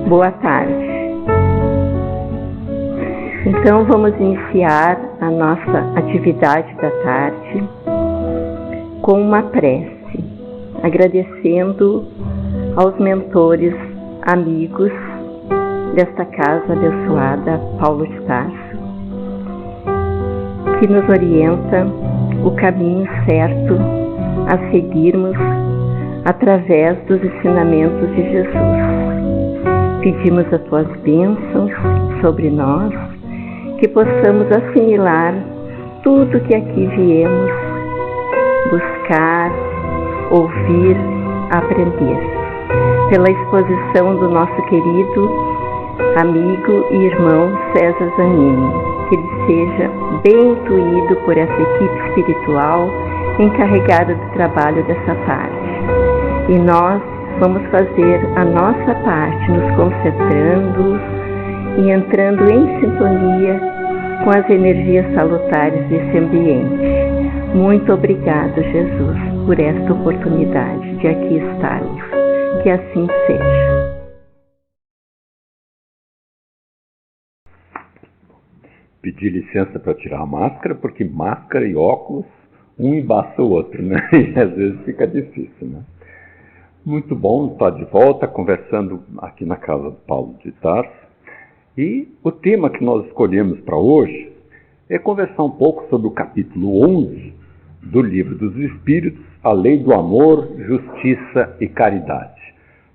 Boa tarde. Então vamos iniciar a nossa atividade da tarde com uma prece, agradecendo aos mentores, amigos desta casa abençoada, Paulo de Tarso, que nos orienta o caminho certo a seguirmos através dos ensinamentos de Jesus. Pedimos as tuas bênçãos sobre nós, que possamos assimilar tudo que aqui viemos buscar, ouvir, aprender. Pela exposição do nosso querido amigo e irmão César Zanini, que ele seja bem intuído por essa equipe espiritual encarregada do trabalho dessa tarde. E nós vamos fazer a nossa parte, nos concentrando e entrando em sintonia com as energias salutares desse ambiente. Muito obrigado, Jesus, por esta oportunidade de aqui estarmos. Que assim seja. Pedir licença para tirar a máscara, porque máscara e óculos, um embaça o outro, né? E às vezes fica difícil, né? Muito bom estar de volta, conversando aqui na casa do Paulo de Tarso. E o tema que nós escolhemos para hoje é conversar um pouco sobre o capítulo 11 do Livro dos Espíritos, a Lei do Amor, Justiça e Caridade.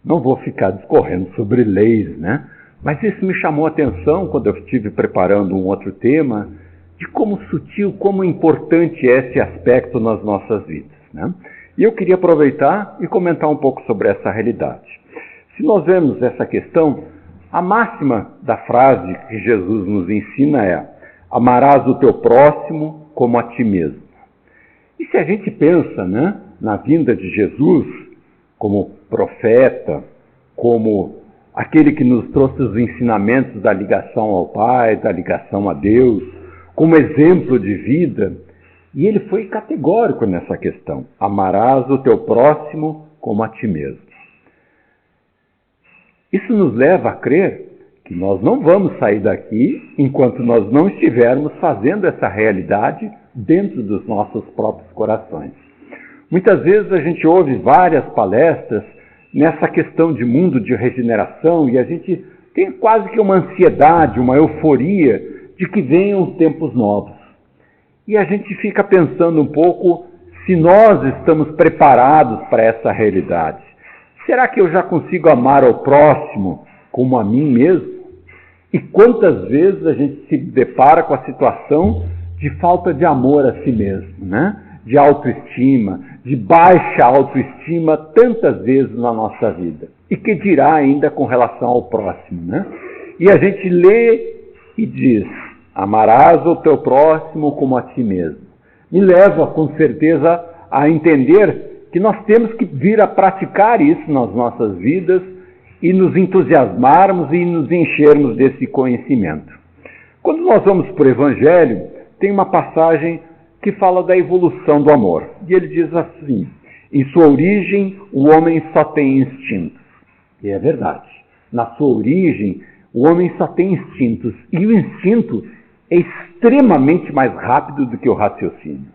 Não vou ficar discorrendo sobre leis, né? Mas isso me chamou a atenção quando eu estive preparando um outro tema, de como sutil, como importante é esse aspecto nas nossas vidas, né? E eu queria aproveitar e comentar um pouco sobre essa realidade. Se nós vemos essa questão, a máxima da frase que Jesus nos ensina é: amarás o teu próximo como a ti mesmo. E se a gente pensa, né, na vinda de Jesus como profeta, como aquele que nos trouxe os ensinamentos da ligação ao Pai, da ligação a Deus, como exemplo de vida, e ele foi categórico nessa questão: amarás o teu próximo como a ti mesmo. Isso nos leva a crer que nós não vamos sair daqui enquanto nós não estivermos fazendo essa realidade dentro dos nossos próprios corações. Muitas vezes a gente ouve várias palestras nessa questão de mundo de regeneração e a gente tem quase que uma ansiedade, uma euforia de que venham tempos novos. E a gente fica pensando um pouco se nós estamos preparados para essa realidade. Será que eu já consigo amar ao próximo como a mim mesmo? E quantas vezes a gente se depara com a situação de falta de amor a si mesmo, né? De autoestima, de baixa autoestima tantas vezes na nossa vida. E que dirá ainda com relação ao próximo, né? E a gente lê e diz: amarás o teu próximo como a ti mesmo. Me leva, com certeza, a entender que nós temos que vir a praticar isso nas nossas vidas e nos entusiasmarmos e nos enchermos desse conhecimento. Quando nós vamos para o Evangelho, tem uma passagem que fala da evolução do amor. E ele diz assim: em sua origem, o homem só tem instintos. E é verdade. Na sua origem, o homem só tem instintos. E o instinto é extremamente mais rápido do que o raciocínio.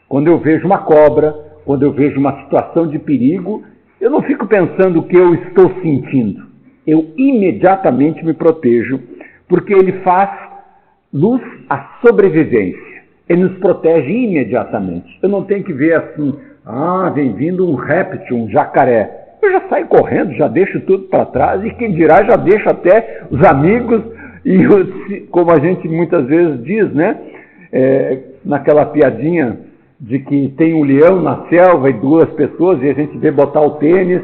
Quando eu vejo uma cobra, quando eu vejo uma situação de perigo, eu não fico pensando o que eu estou sentindo. Eu imediatamente me protejo, porque ele faz luz à sobrevivência. Ele nos protege imediatamente. Eu não tenho que ver assim: vem vindo um réptil, um jacaré. Eu já saio correndo, já deixo tudo para trás, e quem dirá, já deixo até os amigos. E como a gente muitas vezes diz, né? Naquela piadinha de que tem um leão na selva e duas pessoas, e a gente vê botar o tênis,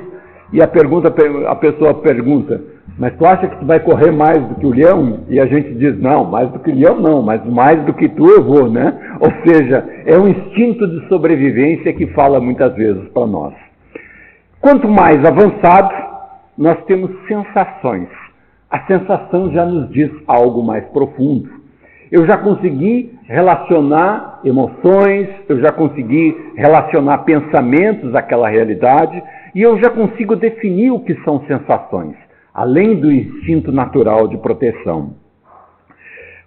e a pessoa pergunta: mas tu acha que tu vai correr mais do que o leão? E a gente diz: não, mais do que o leão não, mas mais do que tu eu vou, né? Ou seja, é um instinto de sobrevivência que fala muitas vezes para nós. Quanto mais avançado, nós temos sensações. A sensação já nos diz algo mais profundo. Eu já consegui relacionar emoções, eu já consegui relacionar pensamentos àquela realidade, e eu já consigo definir o que são sensações. além do instinto natural de proteção.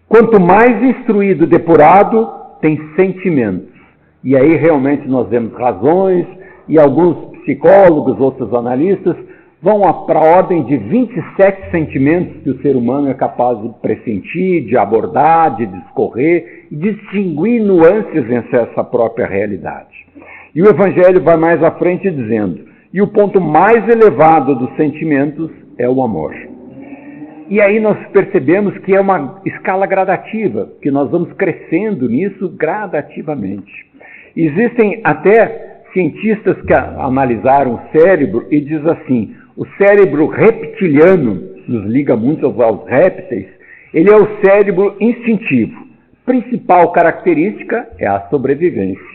Quanto mais instruído, depurado, tem sentimentos. E aí realmente nós vemos razões, e alguns psicólogos, outros analistas, vão para a ordem de 27 sentimentos que o ser humano é capaz de pressentir, de abordar, de discorrer e distinguir nuances em essa própria realidade. E o Evangelho vai mais à frente dizendo, e o ponto mais elevado dos sentimentos é o amor. E aí nós percebemos que é uma escala gradativa, que nós vamos crescendo nisso gradativamente. Existem até cientistas que analisaram o cérebro e diz assim, o cérebro reptiliano, nos liga muito aos répteis, ele é o cérebro instintivo. Principal característica é a sobrevivência.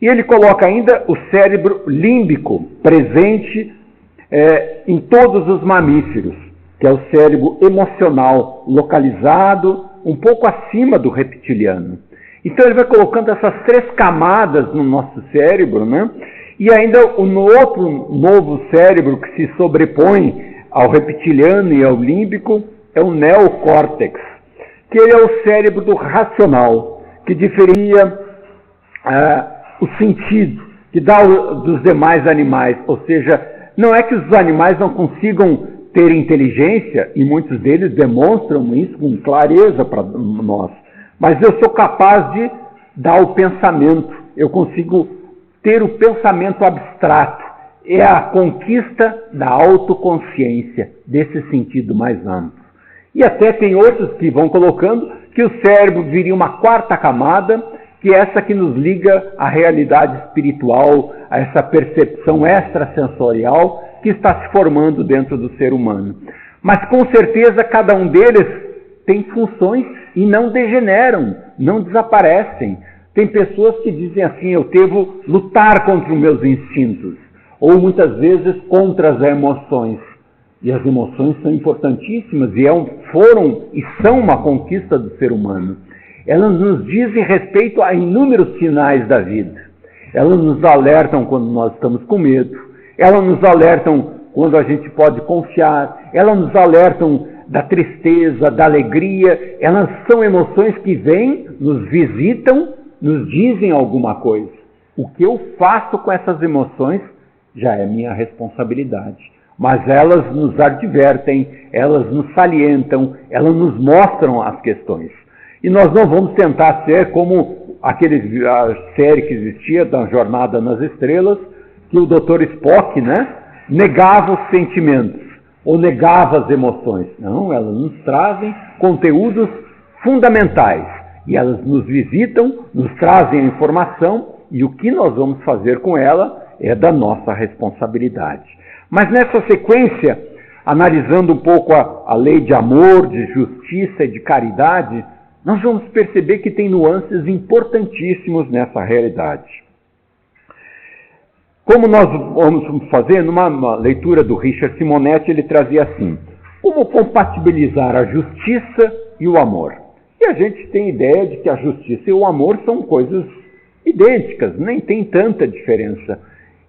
E ele coloca ainda o cérebro límbico, presente em todos os mamíferos, que é o cérebro emocional, localizado um pouco acima do reptiliano. Então ele vai colocando essas 3 camadas no nosso cérebro, né? E ainda o outro novo cérebro que se sobrepõe ao reptiliano e ao límbico é o neocórtex, que ele é o cérebro do racional, que diferencia o sentido, que dá dos demais animais. Ou seja, não é que os animais não consigam ter inteligência, e muitos deles demonstram isso com clareza para nós, mas eu sou capaz de dar o pensamento, eu consigo ter o pensamento abstrato. É a conquista da autoconsciência, desse sentido mais amplo. E até tem outros que vão colocando que o cérebro viria uma 4ª camada, que é essa que nos liga à realidade espiritual, a essa percepção extrasensorial que está se formando dentro do ser humano. Mas com certeza cada um deles tem funções e não degeneram, não desaparecem. Tem pessoas que dizem assim, eu devo lutar contra os meus instintos, ou muitas vezes contra as emoções. E as emoções são importantíssimas e foram e são uma conquista do ser humano. Elas nos dizem respeito a inúmeros sinais da vida. Elas nos alertam quando nós estamos com medo, elas nos alertam quando a gente pode confiar, elas nos alertam da tristeza, da alegria. Elas são emoções que vêm, nos visitam, nos dizem alguma coisa. O que eu faço com essas emoções já é minha responsabilidade. Mas elas nos advertem, elas nos salientam, elas nos mostram as questões. E nós não vamos tentar ser como a série que existia da Jornada nas Estrelas, que o Dr. Spock, negava os sentimentos, ou negava as emoções. Não, elas nos trazem conteúdos fundamentais. E elas nos visitam, nos trazem a informação, e o que nós vamos fazer com ela é da nossa responsabilidade. Mas nessa sequência, analisando um pouco a lei de amor, de justiça e de caridade, nós vamos perceber que tem nuances importantíssimos nessa realidade. Como nós vamos fazer, numa leitura do Richard Simonetti, ele trazia assim, como compatibilizar a justiça e o amor? E a gente tem ideia de que a justiça e o amor são coisas idênticas, nem tem tanta diferença.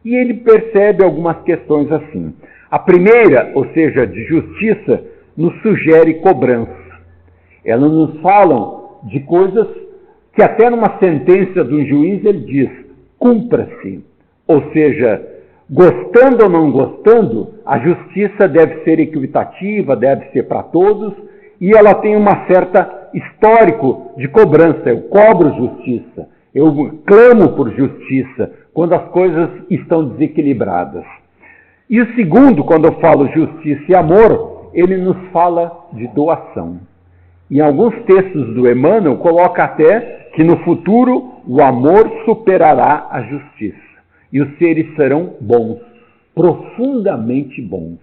E ele percebe algumas questões assim. A primeira, ou seja, de justiça, nos sugere cobrança. Elas nos falam de coisas que até numa sentença de um juiz ele diz, cumpra-se. Ou seja, gostando ou não gostando, a justiça deve ser equitativa, deve ser para todos, e ela tem uma certa histórico de cobrança. Eu cobro justiça, eu clamo por justiça, quando as coisas estão desequilibradas. E o segundo, quando eu falo justiça e amor, ele nos fala de doação. Em alguns textos do Emmanuel, coloca até que no futuro o amor superará a justiça. E os seres serão bons, profundamente bons.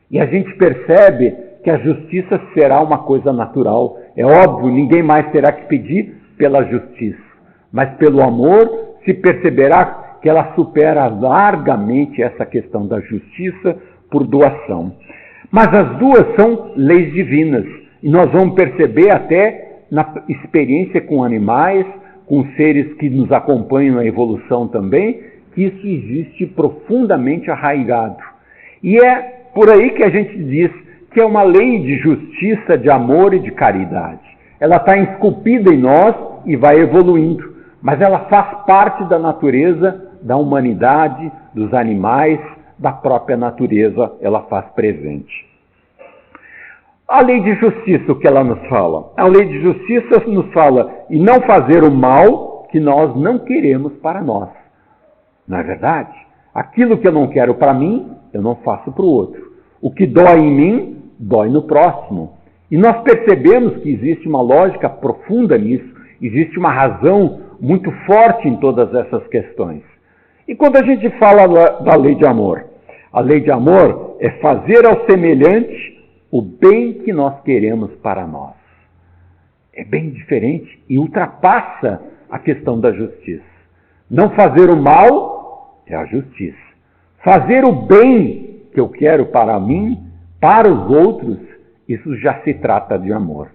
E a gente percebe que a justiça será uma coisa natural. É óbvio, ninguém mais terá que pedir pela justiça. Mas pelo amor se perceberá que ela supera largamente essa questão da justiça por doação. Mas as duas são leis divinas. E nós vamos perceber até na experiência com animais, com seres que nos acompanham na evolução também, que isso existe profundamente arraigado. E é por aí que a gente diz que é uma lei de justiça, de amor e de caridade. Ela está esculpida em nós e vai evoluindo, mas ela faz parte da natureza, da humanidade, dos animais, da própria natureza, ela faz presente. A lei de justiça, o que ela nos fala? A lei de justiça nos fala em não fazer o mal que nós não queremos para nós. Não é verdade? Aquilo que eu não quero para mim, eu não faço para o outro. O que dói em mim, dói no próximo. E nós percebemos que existe uma lógica profunda nisso, existe uma razão muito forte em todas essas questões. E quando a gente fala da lei de amor, a lei de amor é fazer ao semelhante o bem que nós queremos para nós. É bem diferente e ultrapassa a questão da justiça. Não fazer o mal é a justiça. Fazer o bem que eu quero para mim, para os outros, isso já se trata de amor.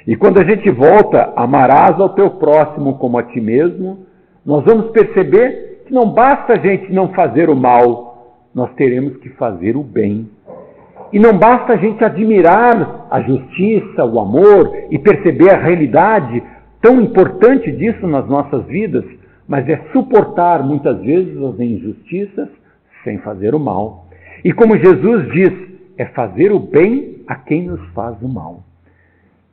E quando a gente volta, amarás ao teu próximo como a ti mesmo, nós vamos perceber que não basta a gente não fazer o mal, nós teremos que fazer o bem. E não basta a gente admirar a justiça, o amor e perceber a realidade tão importante disso nas nossas vidas, mas é suportar muitas vezes as injustiças sem fazer o mal. E como Jesus diz, é fazer o bem a quem nos faz o mal.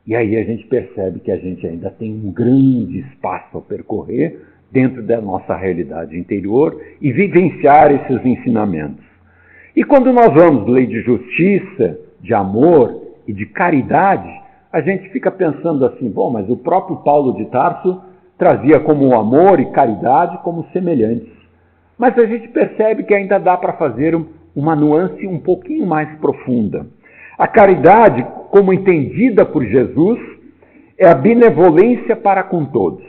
E aí a gente percebe que a gente ainda tem um grande espaço a percorrer dentro da nossa realidade interior e vivenciar esses ensinamentos. E quando nós vamos lei de justiça, de amor e de caridade, a gente fica pensando assim, bom, mas o próprio Paulo de Tarso trazia como amor e caridade como semelhantes. Mas a gente percebe que ainda dá para fazer uma nuance um pouquinho mais profunda. A caridade, como entendida por Jesus, é a benevolência para com todos,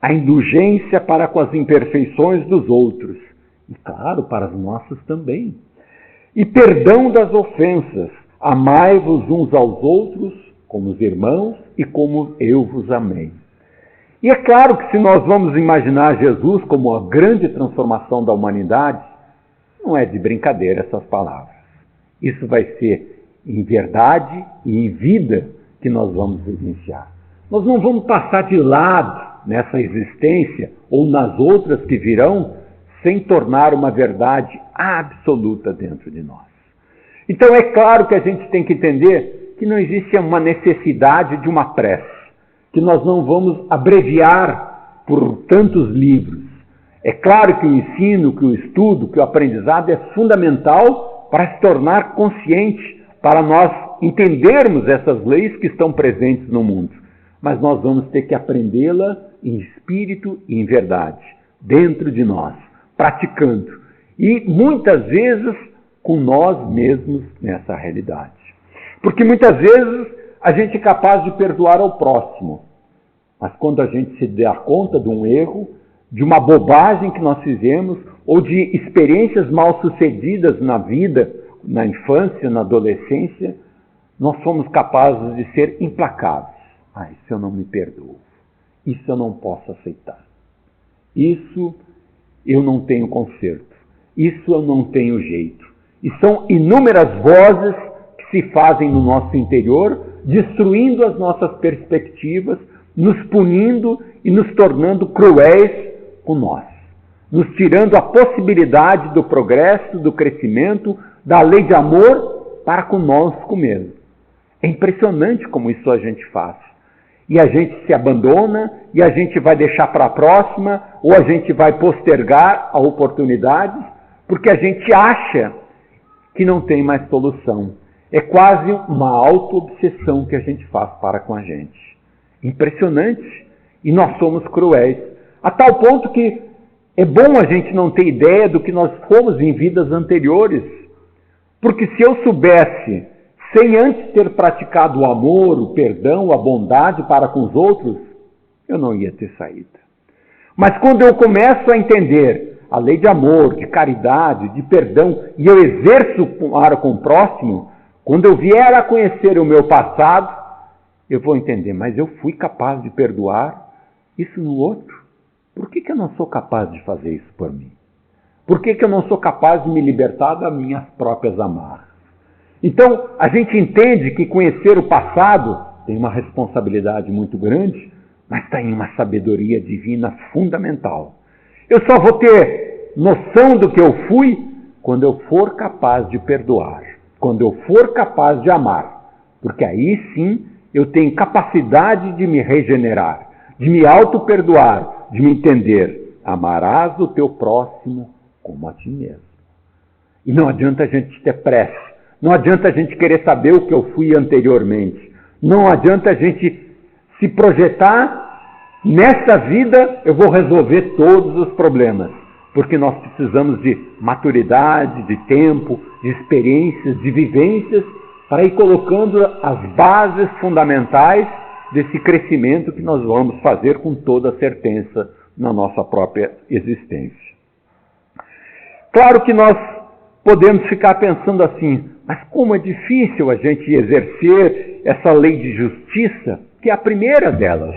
a indulgência para com as imperfeições dos outros, e claro, para as nossas também. E perdão das ofensas, amai-vos uns aos outros como os irmãos e como eu vos amei. E é claro que se nós vamos imaginar Jesus como a grande transformação da humanidade, não é de brincadeira essas palavras. Isso vai ser em verdade e em vida que nós vamos vivenciar. Nós não vamos passar de lado nessa existência ou nas outras que virão sem tornar uma verdade absoluta dentro de nós. Então é claro que a gente tem que entender que não existe uma necessidade de uma prece, que nós não vamos abreviar por tantos livros. É claro que o ensino, que o estudo, que o aprendizado é fundamental para se tornar consciente, para nós entendermos essas leis que estão presentes no mundo. Mas nós vamos ter que aprendê-la em espírito e em verdade, dentro de nós, praticando. E muitas vezes com nós mesmos nessa realidade. Porque muitas vezes a gente é capaz de perdoar ao próximo, mas quando a gente se dá conta de um erro, de uma bobagem que nós fizemos, ou de experiências mal sucedidas na vida, na infância, na adolescência, nós somos capazes de ser implacáveis. Isso eu não me perdoo. Isso eu não posso aceitar. Isso eu não tenho conserto. Isso eu não tenho jeito. E são inúmeras vozes que se fazem no nosso interior, destruindo as nossas perspectivas, nos punindo e nos tornando cruéis com nós. Nos tirando a possibilidade do progresso, do crescimento, da lei de amor para conosco mesmo. É impressionante como isso a gente faz. E a gente se abandona, e a gente vai deixar para a próxima, ou a gente vai postergar a oportunidade, porque a gente acha que não tem mais solução. É quase uma auto-obsessão que a gente faz para com a gente. Impressionante. E nós somos cruéis. A tal ponto que é bom a gente não ter ideia do que nós fomos em vidas anteriores. Porque se eu soubesse, sem antes ter praticado o amor, o perdão, a bondade para com os outros, eu não ia ter saída. Mas quando eu começo a entender a lei de amor, de caridade, de perdão, e eu exerço para com o próximo, quando eu vier a conhecer o meu passado, eu vou entender, mas eu fui capaz de perdoar isso no outro. Por que eu não sou capaz de fazer isso por mim? Por que eu não sou capaz de me libertar das minhas próprias amarras? Então, a gente entende que conhecer o passado tem uma responsabilidade muito grande, mas tem uma sabedoria divina fundamental. Eu só vou ter noção do que eu fui quando eu for capaz de perdoar, quando eu for capaz de amar, porque aí sim eu tenho capacidade de me regenerar, de me auto-perdoar, de me entender. Amarás o teu próximo como a ti mesmo. E não adianta a gente ter pressa, não adianta a gente querer saber o que eu fui anteriormente, não adianta a gente se projetar, nessa vida eu vou resolver todos os problemas, porque nós precisamos de maturidade, de tempo, de experiências, de vivências, para ir colocando as bases fundamentais desse crescimento que nós vamos fazer com toda certeza na nossa própria existência. Claro que nós podemos ficar pensando assim, mas como é difícil a gente exercer essa lei de justiça, que é a primeira delas.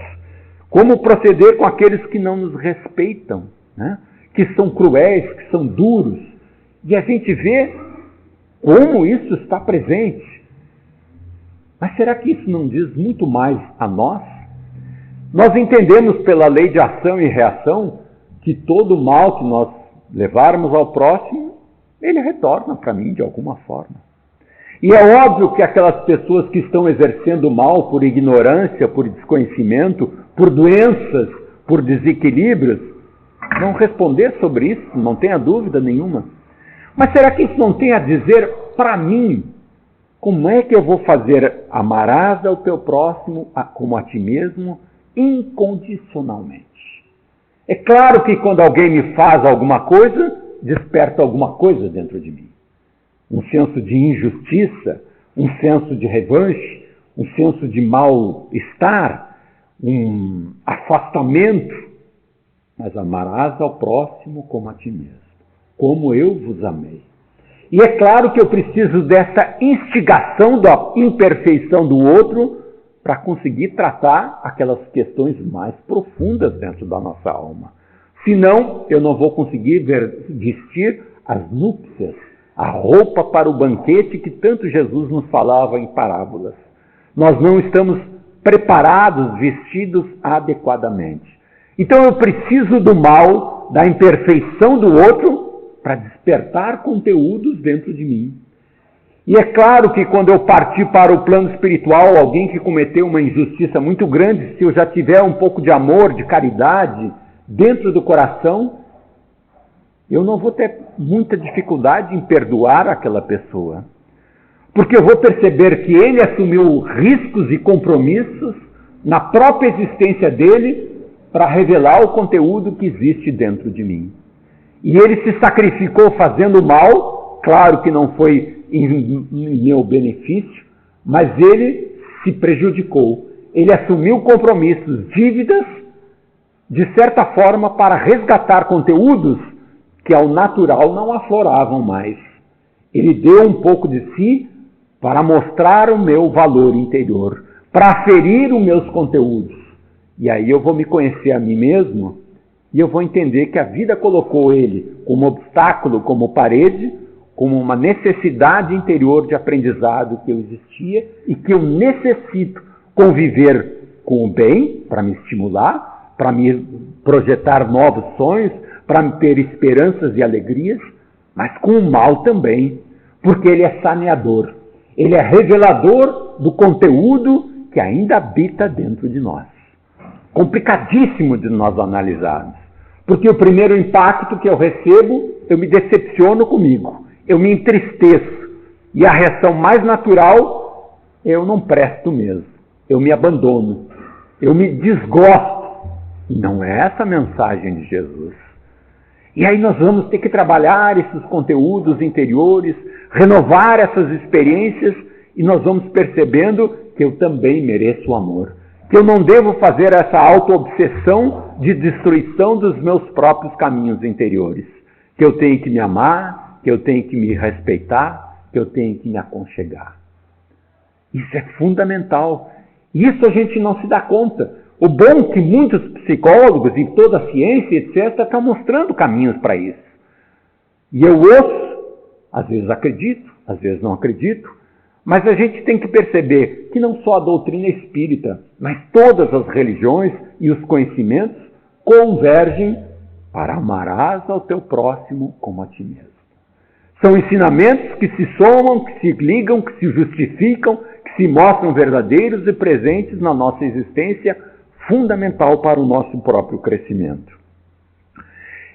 Como proceder com aqueles que não nos respeitam, né? Que são cruéis, que são duros. E a gente vê como isso está presente. Mas será que isso não diz muito mais a nós? Nós entendemos pela lei de ação e reação que todo mal que nós levarmos ao próximo, ele retorna para mim de alguma forma. E é óbvio que aquelas pessoas que estão exercendo o mal por ignorância, por desconhecimento, por doenças, por desequilíbrios, vão responder sobre isso, não tenha dúvida nenhuma. Mas será que isso não tem a dizer para mim? Como é que eu vou fazer amarás ao teu próximo como a ti mesmo incondicionalmente? É claro que quando alguém me faz alguma coisa, desperta alguma coisa dentro de mim. Um senso de injustiça, um senso de revanche, um senso de mal-estar, um afastamento. Mas amarás ao próximo como a ti mesmo, como eu vos amei. E é claro que eu preciso dessa instigação da imperfeição do outro para conseguir tratar aquelas questões mais profundas dentro da nossa alma. Senão, eu não vou conseguir vestir as núpcias, a roupa para o banquete que tanto Jesus nos falava em parábolas. Nós não estamos preparados, vestidos adequadamente. Então eu preciso do mal, da imperfeição do outro, para despertar conteúdos dentro de mim. E é claro que quando eu partir para o plano espiritual, alguém que cometeu uma injustiça muito grande, se eu já tiver um pouco de amor, de caridade dentro do coração, eu não vou ter muita dificuldade em perdoar aquela pessoa. Porque eu vou perceber que ele assumiu riscos e compromissos na própria existência dele para revelar o conteúdo que existe dentro de mim. E ele se sacrificou fazendo mal, claro que não foi em meu benefício, mas ele se prejudicou. Ele assumiu compromissos, dívidas, de certa forma, para resgatar conteúdos que ao natural não afloravam mais. Ele deu um pouco de si para mostrar o meu valor interior, para aferir os meus conteúdos. E aí eu vou me conhecer a mim mesmo e eu vou entender que a vida colocou ele como obstáculo, como parede, como uma necessidade interior de aprendizado que eu existia e que eu necessito conviver com o bem para me estimular, para me projetar novos sonhos, para me ter esperanças e alegrias, mas com o mal também, porque ele é saneador, ele é revelador do conteúdo que ainda habita dentro de nós. Complicadíssimo de nós analisarmos, porque o primeiro impacto que eu recebo, eu me decepciono comigo, eu me entristeço, e a reação mais natural, eu não presto mesmo, eu me abandono, eu me desgosto. E não é essa a mensagem de Jesus. E aí nós vamos ter que trabalhar esses conteúdos interiores, renovar essas experiências, e nós vamos percebendo que eu também mereço o amor. Que eu não devo fazer essa auto-obsessão de destruição dos meus próprios caminhos interiores. Que eu tenho que me amar, que eu tenho que me respeitar, que eu tenho que me aconchegar. Isso é fundamental. Isso a gente não se dá conta. O bom é que muitos psicólogos e toda a ciência, etc., estão mostrando caminhos para isso. E eu ouço, às vezes acredito, às vezes não acredito, Mas a gente tem que perceber que não só a doutrina espírita, mas todas as religiões e os conhecimentos convergem para amarás ao teu próximo como a ti mesmo. São ensinamentos que se somam, que se ligam, que se justificam, que se mostram verdadeiros e presentes na nossa existência, fundamental para o nosso próprio crescimento.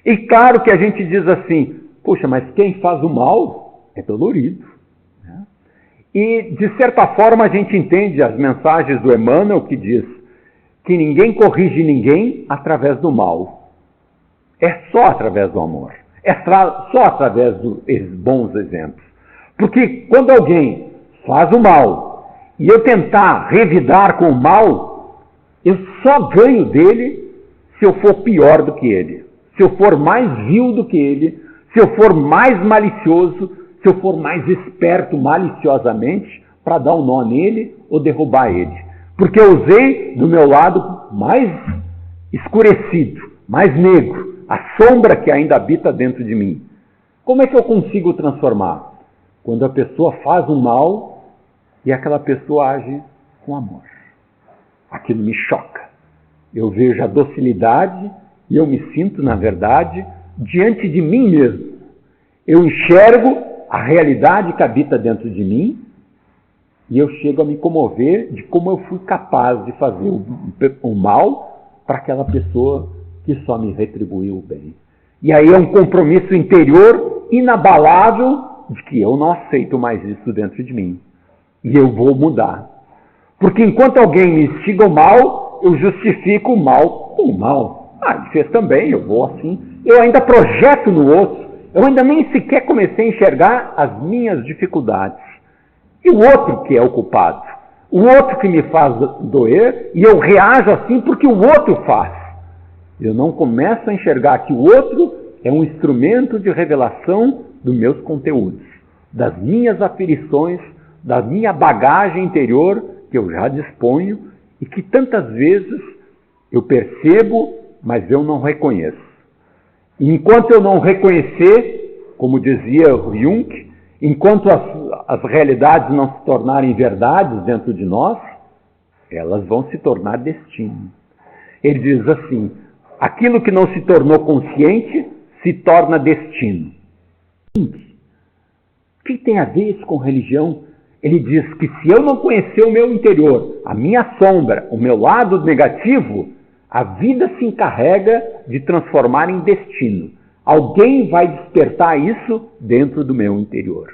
E claro que a gente diz assim, puxa, mas quem faz o mal é dolorido. Né? E, de certa forma, a gente entende as mensagens do Emmanuel que diz que ninguém corrige ninguém através do mal. É só através do amor. É só através dos bons exemplos. Porque quando alguém faz o mal e eu tentar revidar com o mal, eu só ganho dele se eu for pior do que ele, se eu for mais vil do que ele, se eu for mais malicioso, se eu for mais esperto maliciosamente para dar um nó nele ou derrubar ele. Porque eu usei do meu lado mais escurecido, mais negro, a sombra que ainda habita dentro de mim. Como é que eu consigo transformar? Quando a pessoa faz um mal e aquela pessoa age com amor. Aquilo me choca. Eu vejo a docilidade e eu me sinto, na verdade, diante de mim mesmo. Eu enxergo a realidade que habita dentro de mim e eu chego a me comover de como eu fui capaz de fazer o mal para aquela pessoa que só me retribuiu o bem. E aí é um compromisso interior inabalável de que eu não aceito mais isso dentro de mim. E eu vou mudar. Porque enquanto alguém me instiga o mal, eu justifico o mal com o mal. Ele fez também, eu vou assim. Eu ainda projeto no outro. Eu ainda nem sequer comecei a enxergar as minhas dificuldades. E o outro que é o culpado. O outro que me faz doer e eu reajo assim porque o outro faz. Eu não começo a enxergar que o outro é um instrumento de revelação dos meus conteúdos, das minhas aferições, da minha bagagem interior que eu já disponho e que tantas vezes eu percebo, mas eu não reconheço. E enquanto eu não reconhecer, como dizia o Jung, enquanto as realidades não se tornarem verdades dentro de nós, elas vão se tornar destino. Ele diz assim, aquilo que não se tornou consciente se torna destino. O que tem a ver isso com religião? Ele diz que se eu não conhecer o meu interior, a minha sombra, o meu lado negativo, a vida se encarrega de transformar em destino. Alguém vai despertar isso dentro do meu interior.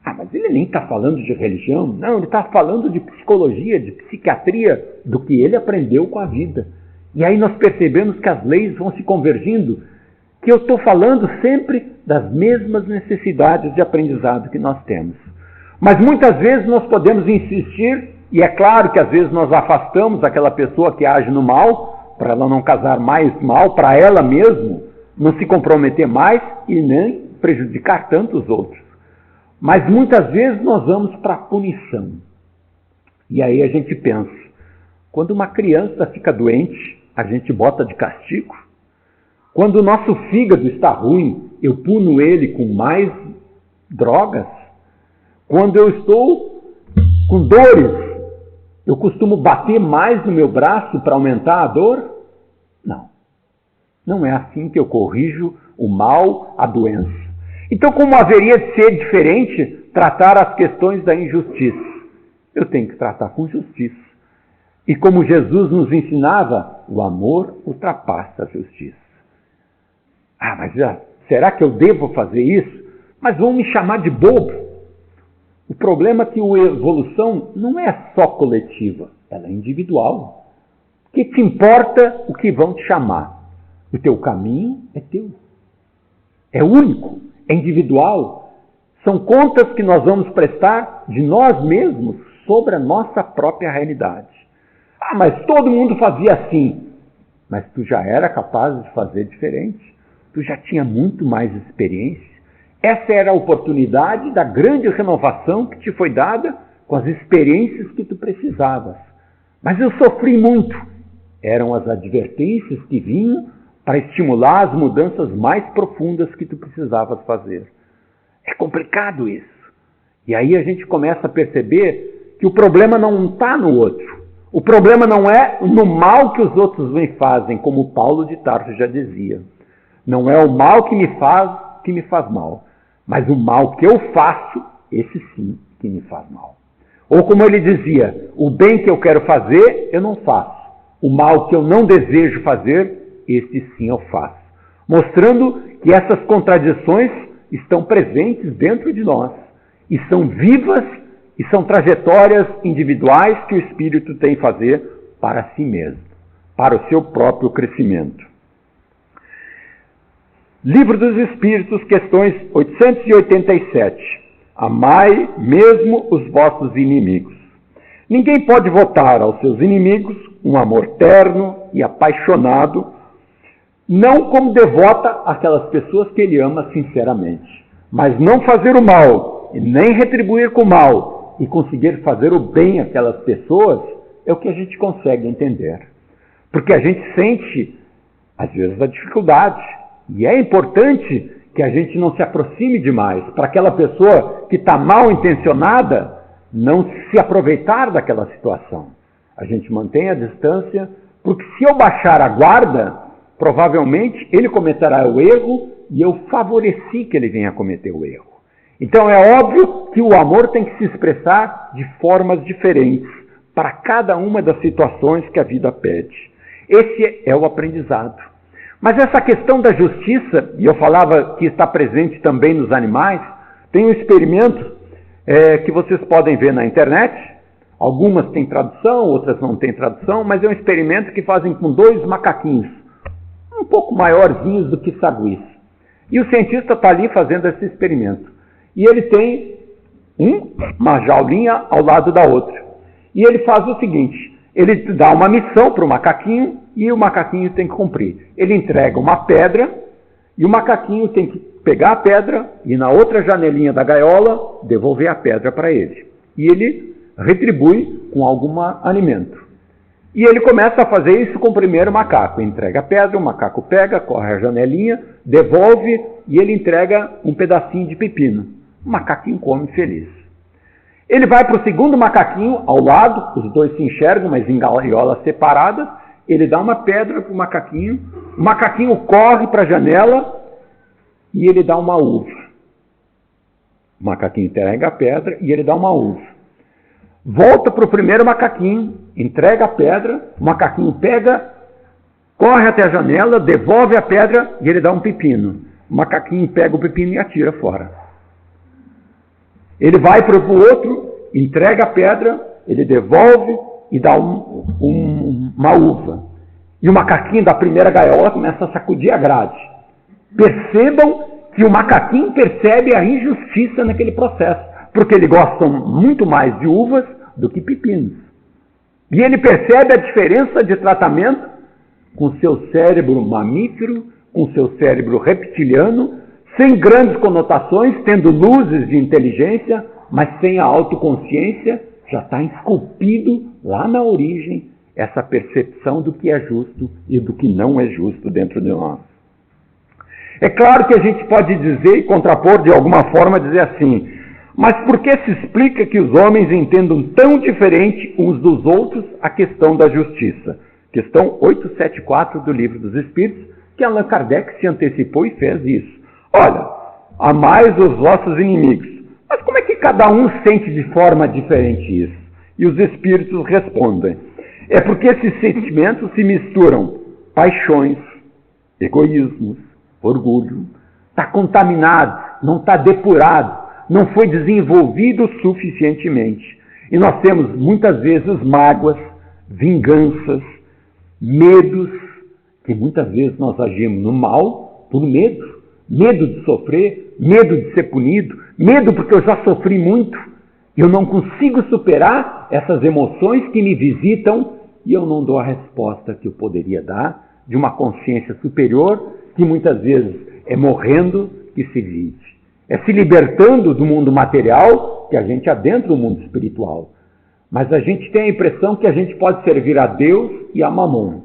Mas ele nem está falando de religião. Não, ele está falando de psicologia, de psiquiatria, do que ele aprendeu com a vida. E aí nós percebemos que as leis vão se convergindo, que eu estou falando sempre das mesmas necessidades de aprendizado que nós temos. Mas muitas vezes nós podemos insistir, e é claro que às vezes nós afastamos aquela pessoa que age no mal, para ela não causar mais mal para ela mesma, não se comprometer mais e nem prejudicar tantos outros. Mas muitas vezes nós vamos para a punição. E aí a gente pensa, quando uma criança fica doente, a gente bota de castigo. Quando o nosso fígado está ruim, eu puno ele com mais drogas. Quando eu estou com dores, eu costumo bater mais no meu braço para aumentar a dor? Não. Não é assim que eu corrijo o mal, a doença. Então, como haveria de ser diferente tratar as questões da injustiça? Eu tenho que tratar com justiça. E como Jesus nos ensinava, o amor ultrapassa a justiça. Mas será que eu devo fazer isso? Mas vão me chamar de bobo. O problema é que a evolução não é só coletiva, ela é individual. O que te importa o que vão te chamar? O teu caminho é teu. É único, é individual. São contas que nós vamos prestar de nós mesmos sobre a nossa própria realidade. Mas todo mundo fazia assim. Mas tu já era capaz de fazer diferente. Tu já tinha muito mais experiência. Essa era a oportunidade da grande renovação que te foi dada com as experiências que tu precisavas. Mas eu sofri muito. Eram as advertências que vinham para estimular as mudanças mais profundas que tu precisavas fazer. É complicado isso. E aí a gente começa a perceber que o problema não está no outro. O problema não é no mal que os outros me fazem, como Paulo de Tarso já dizia. Não é o mal que me faz mal, mas o mal que eu faço, esse sim que me faz mal. Ou como ele dizia, o bem que eu quero fazer, eu não faço. O mal que eu não desejo fazer, esse sim eu faço. Mostrando que essas contradições estão presentes dentro de nós e são vivas e são trajetórias individuais que o espírito tem que fazer para si mesmo, para o seu próprio crescimento. Livro dos Espíritos, questões 887. Amai mesmo os vossos inimigos. Ninguém pode votar aos seus inimigos um amor terno e apaixonado, não como devota aquelas pessoas que ele ama sinceramente, mas não fazer o mal e nem retribuir com o mal e conseguir fazer o bem àquelas pessoas é o que a gente consegue entender. Porque a gente sente, às vezes, a dificuldade. E é importante que a gente não se aproxime demais para aquela pessoa que está mal intencionada não se aproveitar daquela situação. A gente mantém a distância, porque se eu baixar a guarda, provavelmente ele cometerá o erro e eu favoreci que ele venha cometer o erro. Então é óbvio que o amor tem que se expressar de formas diferentes para cada uma das situações que a vida pede. Esse é o aprendizado. Mas essa questão da justiça, e eu falava que está presente também nos animais, tem um experimento que vocês podem ver na internet. Algumas têm tradução, outras não têm tradução, mas é um experimento que fazem com 2 macaquinhos, um pouco maiorzinhos do que saguis. E o cientista está ali fazendo esse experimento. E ele tem uma jaulinha ao lado da outra. E ele faz o seguinte, ele dá uma missão para o macaquinho e o macaquinho tem que cumprir. Ele entrega uma pedra e o macaquinho tem que pegar a pedra e na outra janelinha da gaiola devolver a pedra para ele. E ele retribui com algum alimento. E ele começa a fazer isso com o primeiro macaco. Entrega a pedra, o macaco pega, corre a janelinha, devolve e ele entrega um pedacinho de pepino. O macaquinho come feliz. Ele vai para o segundo macaquinho ao lado, os dois se enxergam, mas em gaiolas separadas. Ele dá uma pedra para o macaquinho corre para a janela e ele dá uma uva. O macaquinho entrega a pedra e ele dá uma uva. Volta para o primeiro macaquinho, entrega a pedra, o macaquinho pega, corre até a janela, devolve a pedra e ele dá um pepino. O macaquinho pega o pepino e atira fora. Ele vai para o outro, entrega a pedra, ele devolve e dá uma uva. E o macaquinho da primeira gaiola começa a sacudir a grade. Percebam que o macaquinho percebe a injustiça naquele processo, porque ele gosta muito mais de uvas do que pepinos. E ele percebe a diferença de tratamento com seu cérebro mamífero, com seu cérebro reptiliano, sem grandes conotações, tendo luzes de inteligência, mas sem a autoconsciência, já está esculpido lá na origem essa percepção do que é justo e do que não é justo dentro de nós. É claro que a gente pode dizer e contrapor de alguma forma, dizer assim, mas por que se explica que os homens entendam tão diferente uns dos outros a questão da justiça? Questão 874 do Livro dos Espíritos, que Allan Kardec se antecipou e fez isso. Olha, amai os vossos inimigos. Mas como é que cada um sente de forma diferente isso? E os espíritos respondem. É porque esses sentimentos se misturam paixões, egoísmos, orgulho. Está contaminado, não está depurado, não foi desenvolvido suficientemente. E nós temos muitas vezes mágoas, vinganças, medos, que muitas vezes nós agimos no mal por medo. Medo de sofrer, medo de ser punido, medo porque eu já sofri muito. Eu não consigo superar essas emoções que me visitam e eu não dou a resposta que eu poderia dar de uma consciência superior que muitas vezes é morrendo que se vive. É se libertando do mundo material que a gente adentra o mundo espiritual. Mas a gente tem a impressão que a gente pode servir a Deus e a Mamon.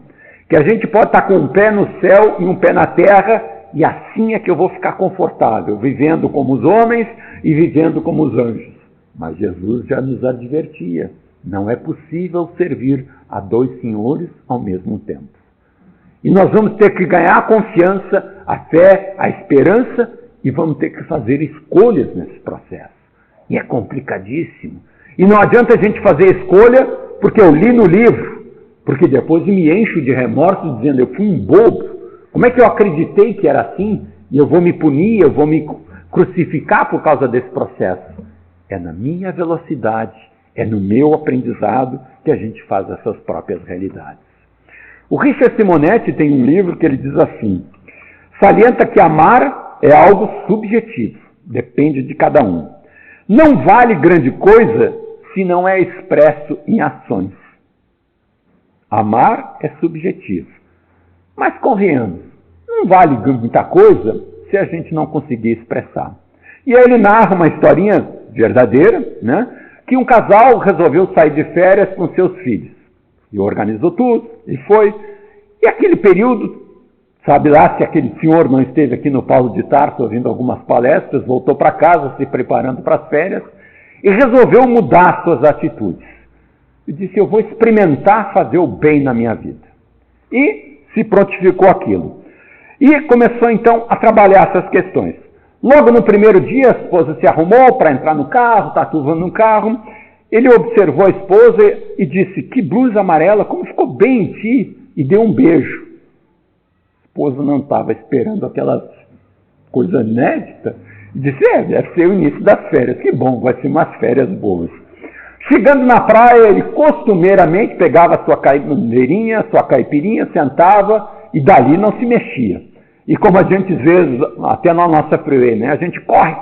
Que a gente pode estar com um pé no céu e um pé na terra e assim é que eu vou ficar confortável, vivendo como os homens e vivendo como os anjos. Mas Jesus já nos advertia, não é possível servir a 2 senhores ao mesmo tempo. E nós vamos ter que ganhar a confiança, a fé, a esperança, e vamos ter que fazer escolhas nesse processo. E é complicadíssimo. E não adianta a gente fazer escolha porque eu li no livro, porque depois me encho de remorso dizendo, eu fui um bobo. Como é que eu acreditei que era assim? E eu vou me punir, eu vou me crucificar por causa desse processo. É na minha velocidade, é no meu aprendizado que a gente faz essas próprias realidades. O Richard Simonetti tem um livro que ele diz assim, salienta que amar é algo subjetivo, depende de cada um. Não vale grande coisa se não é expresso em ações. Amar é subjetivo. Mas convenhamos, não vale muita coisa se a gente não conseguir expressar. E aí ele narra uma historinha verdadeira, né? Que um casal resolveu sair de férias com seus filhos. E organizou tudo, e foi. E aquele período, sabe lá se aquele senhor não esteve aqui no Paulo de Tarso ouvindo algumas palestras, voltou para casa se preparando para as férias, e resolveu mudar suas atitudes. E disse, eu vou experimentar fazer o bem na minha vida. E se prontificou aquilo. E começou então a trabalhar essas questões. Logo no primeiro dia, a esposa se arrumou para entrar no carro, está tudo no carro. Ele observou a esposa e disse, que blusa amarela, como ficou bem em ti, e deu um beijo. A esposa não estava esperando aquela coisa inédita, e disse, deve ser o início das férias, que bom, vai ser umas férias boas. Chegando na praia, ele costumeiramente pegava a sua caipirinha, sentava e dali não se mexia. E como a gente vê, até na nossa freeway, né? A gente corre,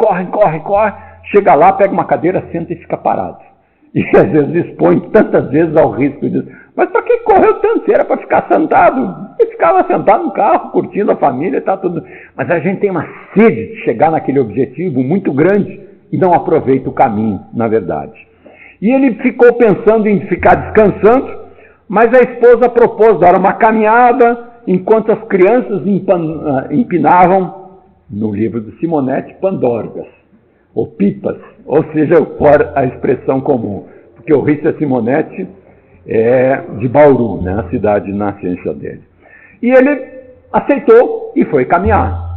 chega lá, pega uma cadeira, senta e fica parado. E às vezes expõe tantas vezes ao risco de dizer, mas para que correu tanto? Era para ficar sentado. Ele ficava sentado no carro, curtindo a família e tá tudo. Mas a gente tem uma sede de chegar naquele objetivo muito grande e não aproveita o caminho, na verdade. E ele ficou pensando em ficar descansando, mas a esposa propôs dar uma caminhada enquanto as crianças empinavam, no livro do Simonetti, pandorgas, ou pipas, ou seja, a expressão comum, porque o Richard Simonetti é de Bauru, né, a cidade de nascença dele. E ele aceitou e foi caminhar.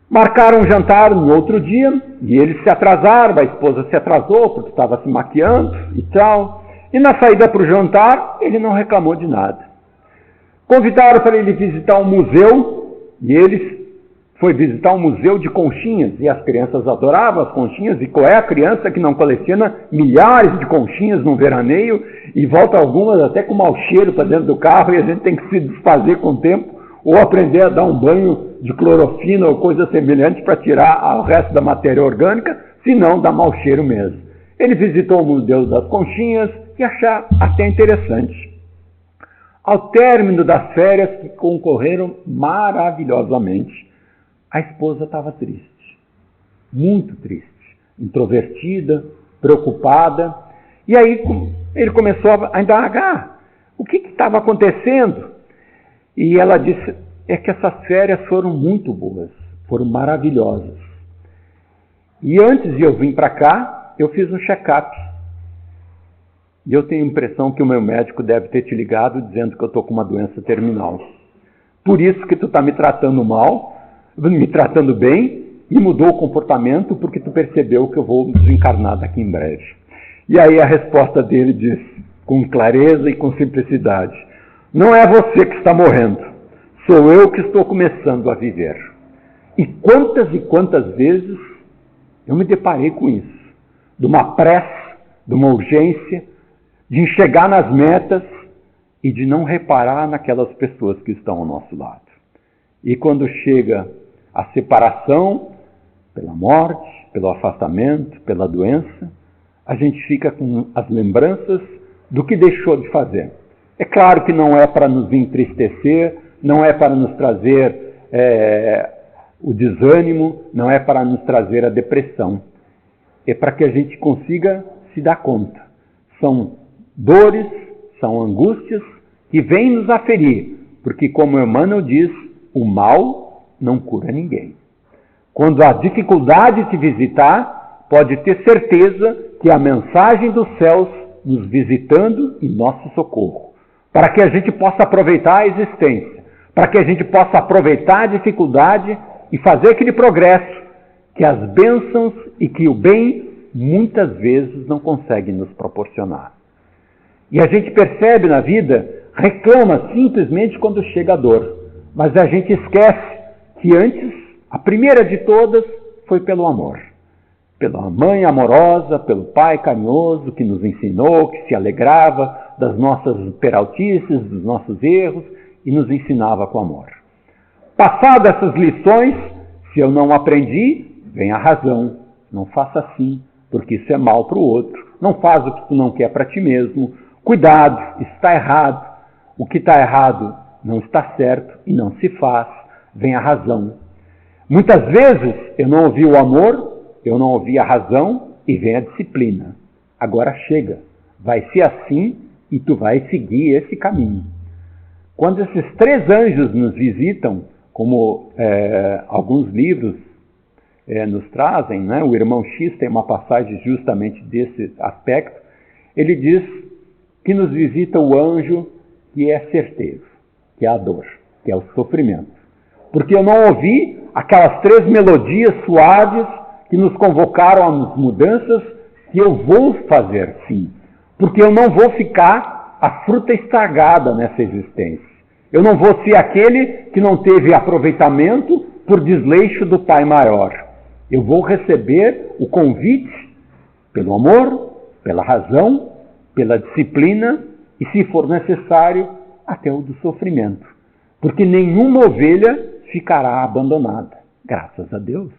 Marcaram um jantar no outro dia, e eles se atrasaram, a esposa se atrasou porque estava se maquiando e tal, e na saída para o jantar, ele não reclamou de nada. Convidaram para ele visitar um museu, e ele foi visitar um museu de conchinhas, e as crianças adoravam as conchinhas, e qual é a criança que não coleciona milhares de conchinhas num veraneio, e volta algumas até com mau cheiro para dentro do carro, e a gente tem que se desfazer com o tempo, ou aprender a dar um banho de clorofina ou coisa semelhante para tirar o resto da matéria orgânica, senão dá mau cheiro mesmo. Ele visitou o Museu das Conchinhas e achou até interessante. Ao término das férias, que concorreram maravilhosamente, a esposa estava triste, muito triste, introvertida, preocupada. E aí ele começou a indagar o que estava acontecendo. E ela disse, é que essas férias foram muito boas, foram maravilhosas. E antes de eu vir para cá, eu fiz um check-up. E eu tenho a impressão que o meu médico deve ter te ligado dizendo que eu estou com uma doença terminal. Por isso que tu está me tratando mal, me tratando bem, e mudou o comportamento porque tu percebeu que eu vou desencarnar daqui em breve. E aí a resposta dele diz, com clareza e com simplicidade, não é você que está morrendo, sou eu que estou começando a viver. E quantas vezes eu me deparei com isso, de uma pressa, de uma urgência, de enxergar nas metas e de não reparar naquelas pessoas que estão ao nosso lado. E quando chega a separação, pela morte, pelo afastamento, pela doença, a gente fica com as lembranças do que deixou de fazer. É claro que não é para nos entristecer, não é para nos trazer o desânimo, não é para nos trazer a depressão. É para que a gente consiga se dar conta. São dores, são angústias que vêm nos aferir, porque como Emmanuel diz, o mal não cura ninguém. Quando a dificuldade te visitar, pode ter certeza que é a mensagem dos céus nos visitando em nosso socorro, para que a gente possa aproveitar a existência, para que a gente possa aproveitar a dificuldade e fazer aquele progresso que as bênçãos e que o bem muitas vezes não conseguem nos proporcionar. E a gente percebe na vida, reclama simplesmente quando chega a dor, mas a gente esquece que antes, a primeira de todas, foi pelo amor. Pela mãe amorosa, pelo pai carinhoso que nos ensinou, que se alegrava das nossas peraltices, dos nossos erros e nos ensinava com amor. Passadas essas lições, se eu não aprendi, vem a razão. Não faça assim, porque isso é mal para o outro. Não faz o que tu não quer para ti mesmo. Cuidado, isso está errado. O que está errado não está certo e não se faz. Vem a razão. Muitas vezes eu não ouvi o amor, eu não ouvi a razão e vem a disciplina. Agora chega, vai ser assim e tu vai seguir esse caminho. Quando esses 3 anjos nos visitam, como alguns livros nos trazem, né? O irmão X tem uma passagem justamente desse aspecto, ele diz que nos visita o anjo que é certeiro, que é a dor, que é o sofrimento. Porque eu não ouvi aquelas 3 melodias suaves que nos convocaram às mudanças que eu vou fazer, sim. Porque eu não vou ficar a fruta estragada nessa existência. Eu não vou ser aquele que não teve aproveitamento por desleixo do Pai maior. Eu vou receber o convite pelo amor, pela razão, pela disciplina e, se for necessário, até o do sofrimento. Porque nenhuma ovelha ficará abandonada, graças a Deus.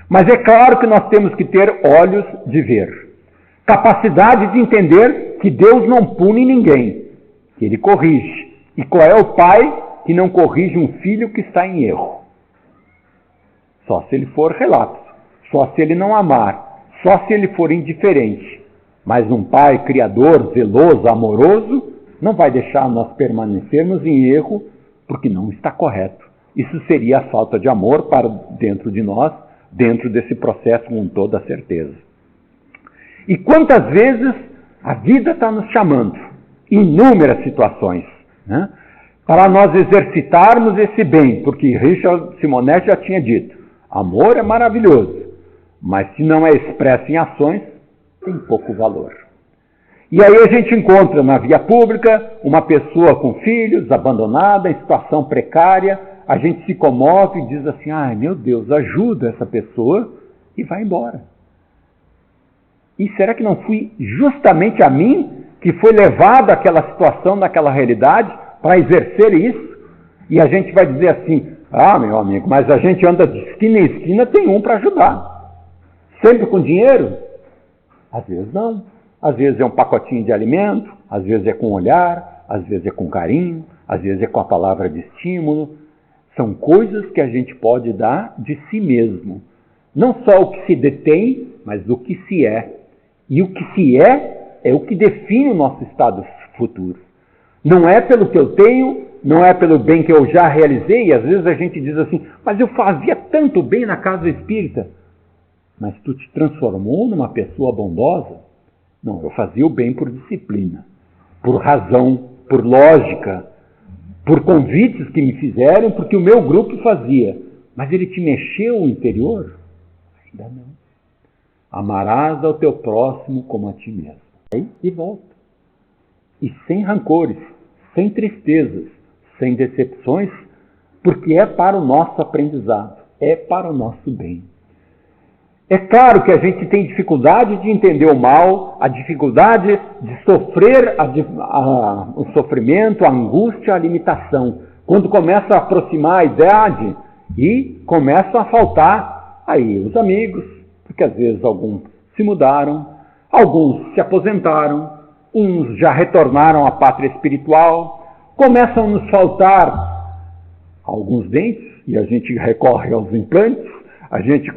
Mas é claro que nós temos que ter olhos de ver, capacidade de entender que Deus não pune ninguém, que Ele corrige. E qual é o pai que não corrige um filho que está em erro? Só se ele for relapso, só se ele não amar, só se ele for indiferente. Mas um pai criador, zeloso, amoroso, não vai deixar nós permanecermos em erro porque não está correto. Isso seria a falta de amor para dentro de nós, dentro desse processo com toda certeza. E quantas vezes a vida está nos chamando, inúmeras situações, né? Para nós exercitarmos esse bem, porque Richard Simonetti já tinha dito, amor é maravilhoso, mas se não é expresso em ações, tem pouco valor. E aí a gente encontra na via pública uma pessoa com filhos, abandonada, em situação precária, a gente se comove e diz assim, ai meu Deus, ajuda essa pessoa e vai embora. E será que não fui justamente a mim que foi levado àquela situação, naquela realidade, para exercer isso? E a gente vai dizer assim, ah, meu amigo, mas a gente anda de esquina em esquina, tem um para ajudar. Sempre com dinheiro? Às vezes não. Às vezes é um pacotinho de alimento, às vezes é com olhar, às vezes é com carinho, às vezes é com a palavra de estímulo. São coisas que a gente pode dar de si mesmo. Não só o que se detém, mas o que se é. E o que se é o que define o nosso estado futuro. Não é pelo que eu tenho, não é pelo bem que eu já realizei. E às vezes a gente diz assim, mas eu fazia tanto bem na casa espírita. Mas tu te transformou numa pessoa bondosa? Não, eu fazia o bem por disciplina, por razão, por lógica, por convites que me fizeram, porque o meu grupo fazia. Mas ele te mexeu o interior? Ainda não. Amarás ao teu próximo como a ti mesmo. E volta. E sem rancores, sem tristezas, sem decepções, porque é para o nosso aprendizado, é para o nosso bem. É claro que a gente tem dificuldade de entender o mal, a dificuldade de sofrer o sofrimento, a angústia, a limitação. Quando começa a aproximar a idade e começam a faltar aí os amigos, porque às vezes alguns se mudaram, alguns se aposentaram, uns já retornaram à pátria espiritual, começam a nos faltar alguns dentes e a gente recorre aos implantes, a gente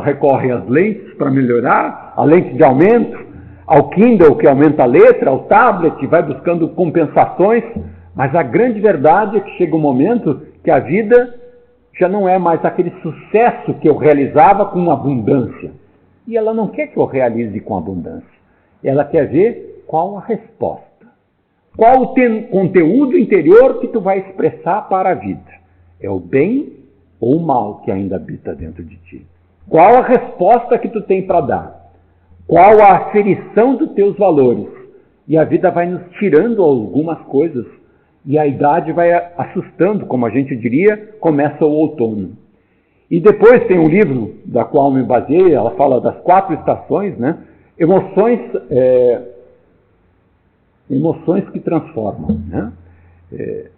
recorre às lentes para melhorar, a lente de aumento, ao Kindle que aumenta a letra, ao tablet, vai buscando compensações, mas a grande verdade é que chega um momento que a vida já não é mais aquele sucesso que eu realizava com abundância. e ela não quer que eu realize com abundância. Ela quer ver qual a resposta. Qual o conteúdo interior que tu vai expressar para a vida? É o bem ou o mal que ainda habita dentro de ti? Qual a resposta que tu tem para dar? Qual a aferição dos teus valores? E a vida vai nos tirando algumas coisas e a idade vai assustando, como a gente diria, começa o outono. E depois tem um livro da qual me baseei, ela fala das 4 estações, né? Emoções que transformam, né?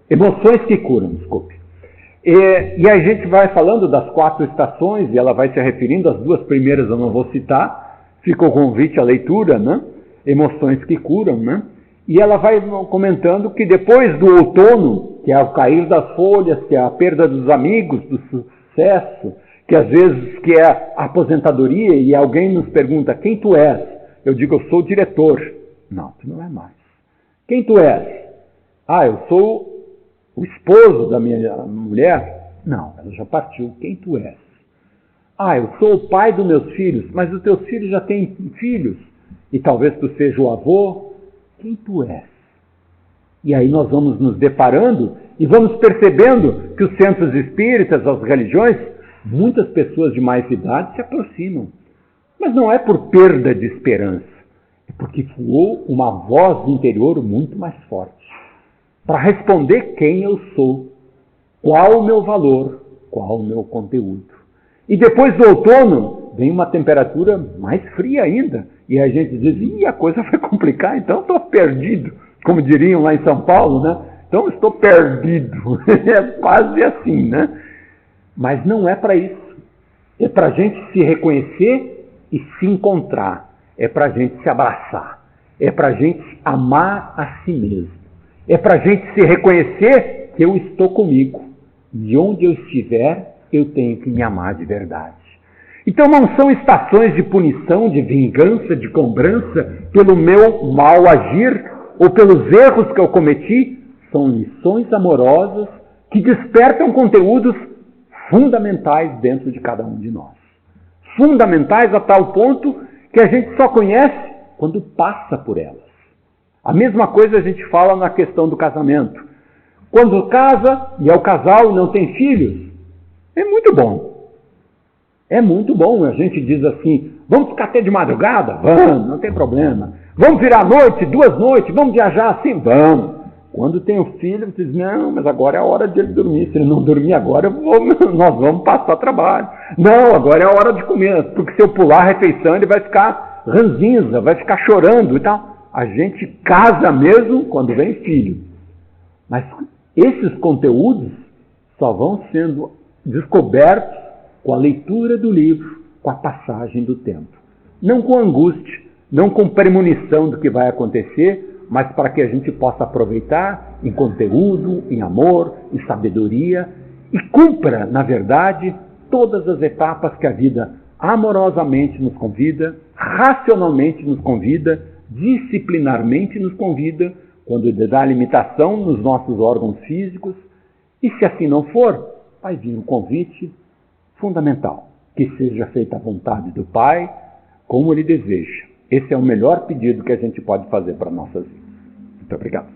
Emoções que curam, desculpe. E a gente vai falando das 4 estações, e ela vai se referindo, as 2 primeiras eu não vou citar, fica o convite à leitura, né? Emoções que curam, né? E ela vai comentando que depois do outono, que é o cair das folhas, que é a perda dos amigos, do sucesso, que às vezes que é a aposentadoria, e alguém nos pergunta, quem tu és? Eu digo, eu sou o diretor. Não, tu não é mais. Quem tu és? Eu sou o esposo da minha mulher? Não, ela já partiu. Quem tu és? Eu sou o pai dos meus filhos, mas os teus filhos já têm filhos, e talvez tu seja o avô. Quem tu és? E aí nós vamos nos deparando e vamos percebendo que os centros espíritas, as religiões, muitas pessoas de mais idade se aproximam. Mas não é por perda de esperança, é porque soou uma voz interior muito mais forte para responder quem eu sou, qual o meu valor, qual o meu conteúdo. E depois do outono vem uma temperatura mais fria ainda, e a gente diz, a coisa vai complicar, então estou perdido, como diriam lá em São Paulo, né? Então estou perdido, é quase assim, né? Mas não é para isso, é para a gente se reconhecer e se encontrar, é para a gente se abraçar, é para a gente amar a si mesmo, é para a gente se reconhecer que eu estou comigo, e onde eu estiver, eu tenho que me amar de verdade. Então não são estações de punição, de vingança, de cobrança pelo meu mal agir ou pelos erros que eu cometi, são lições amorosas que despertam conteúdos fundamentais dentro de cada um de nós. Fundamentais a tal ponto que a gente só conhece quando passa por elas. A mesma coisa a gente fala na questão do casamento. Quando casa e é o casal e não tem filhos, é muito bom. É muito bom. A gente diz assim, vamos ficar até de madrugada? Vamos, não tem problema. Vamos virar a noite, 2 noites, vamos viajar assim? Vamos. Quando tem o filho, você diz, não, mas agora é a hora de ele dormir. Se ele não dormir agora, nós vamos passar trabalho. Não, agora é a hora de comer, porque se eu pular a refeição, ele vai ficar ranzinza, vai ficar chorando e tal. A gente casa mesmo quando vem filho. Mas esses conteúdos só vão sendo descobertos com a leitura do livro, com a passagem do tempo. Não com angústia, não com premonição do que vai acontecer, mas para que a gente possa aproveitar em conteúdo, em amor, em sabedoria e cumpra, na verdade, todas as etapas que a vida amorosamente nos convida, racionalmente nos convida, disciplinarmente nos convida, quando dá limitação nos nossos órgãos físicos. E se assim não for, vai vir um convite fundamental, que seja feita a vontade do Pai, como Ele deseja. Esse é o melhor pedido que a gente pode fazer para nossas vidas. Muito obrigado.